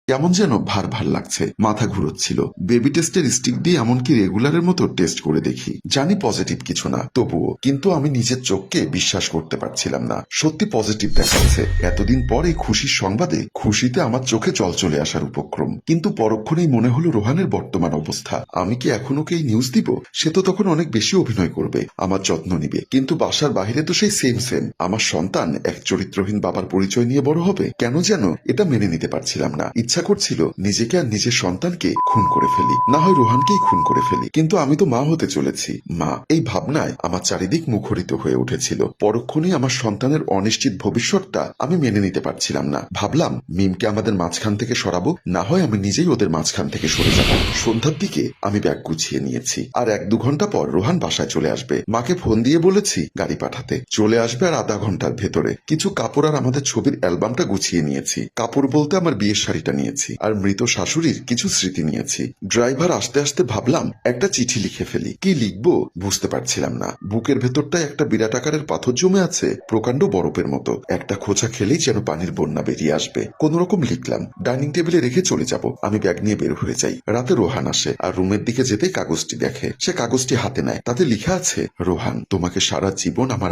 কেমন যেন ভার ভার লাগছে, মাথা ঘুরোচ্ছিল। বেবি টেস্টের স্টিক দিয়ে এমনকি রেগুলারের মতো টেস্ট করে দেখি, জানি পজিটিভ কিছু না, তবুও কিন্তু আমি নিজের চোখকে বিশ্বাস করতে পারছিলাম না। সত্যি পজিটিভ দেখাচ্ছে। এতদিন পর এই খুশির সংবাদে খুশিতে আমার চোখে জল চলে আসার উপক্রম। কিন্তু পরক্ষণেই মনে হলো রোহানের বর্তমান অবস্থা। আমি কি এখন ওকে এই নিউজ দিব? সে তো তখন অনেক বেশি অভিনয় করবে, আমার যত্ন নিবে, কিন্তু বাসার বাহিরে তো সেই সেম সেম। আমার সন্তান এক চরিত্রহীন বাবার পরিচয় নিয়ে বড় হবে, কেন যেন এটা মেনে নিতে পারছিলাম না। ইচ্ছা করছিল নিজেকে আর নিজের সন্তানকে খুন করে ফেলি, না হয় রোহানকেই খুন করে ফেলি। কিন্তু আমি তো মা হতে চলেছি। মা, এই ভাবনায় আমার চারিদিক মুখরিত হয়ে উঠেছিল। পরক্ষণেই আমার সন্তানের অনিশ্চিত ভবিষ্যৎটা আমি মেনে নিতে পারছিলাম না। ভাবলাম মিমকে আমাদের মাঝখান থেকে সরাবো, না হয় আমি নিজেই ওদের মাঝখান থেকে সরে যাব। সন্ধ্যার দিকে আমি ব্যাগ গুছিয়ে নিয়েছি, আর 1-2 ঘন্টা পর রোহান বাসায় চলে আসবে। মাকে ফোন দিয়ে বলেছি গাড়ি পাঠাতে, চলে আসবে আর আধা ঘন্টার ভেতরে। কিছু কাপড় আর আমাদের ছবির অ্যালবামটা গুছিয়ে নিয়েছি। কাপড় বলতে আমার বিয়ের শাড়িটা নিয়েছি, আর মৃত শাশুড়ির কিছু স্মৃতি নিয়েছি। ড্রাইভার আসতে আসতে ভাবলাম একটা চিঠি লিখে ফেলি। কি লিখবো বুঝতে পারছিলাম না। বুকের ভেতরটায় একটা বিরাট আকারের পাথর জমে আছে, প্রকাণ্ড বরফের মতো। একটা খোঁচা খেলেই যেন পানির বন্যা বেরিয়ে আসবে। কোন রকম লিখলাম, ডাইনিং টেবিলে রেখে চলে যাব। আমি ব্যাগ নিয়ে বের হয়ে যাই। রাতে রোহান আসে, আর রুমের দিকে যেতে কাগজটি দেখে। সে কাগজটি হাতে নেয়, তাতে লেখা আছে, রোহান, তোমাকে সারা জীবন আমার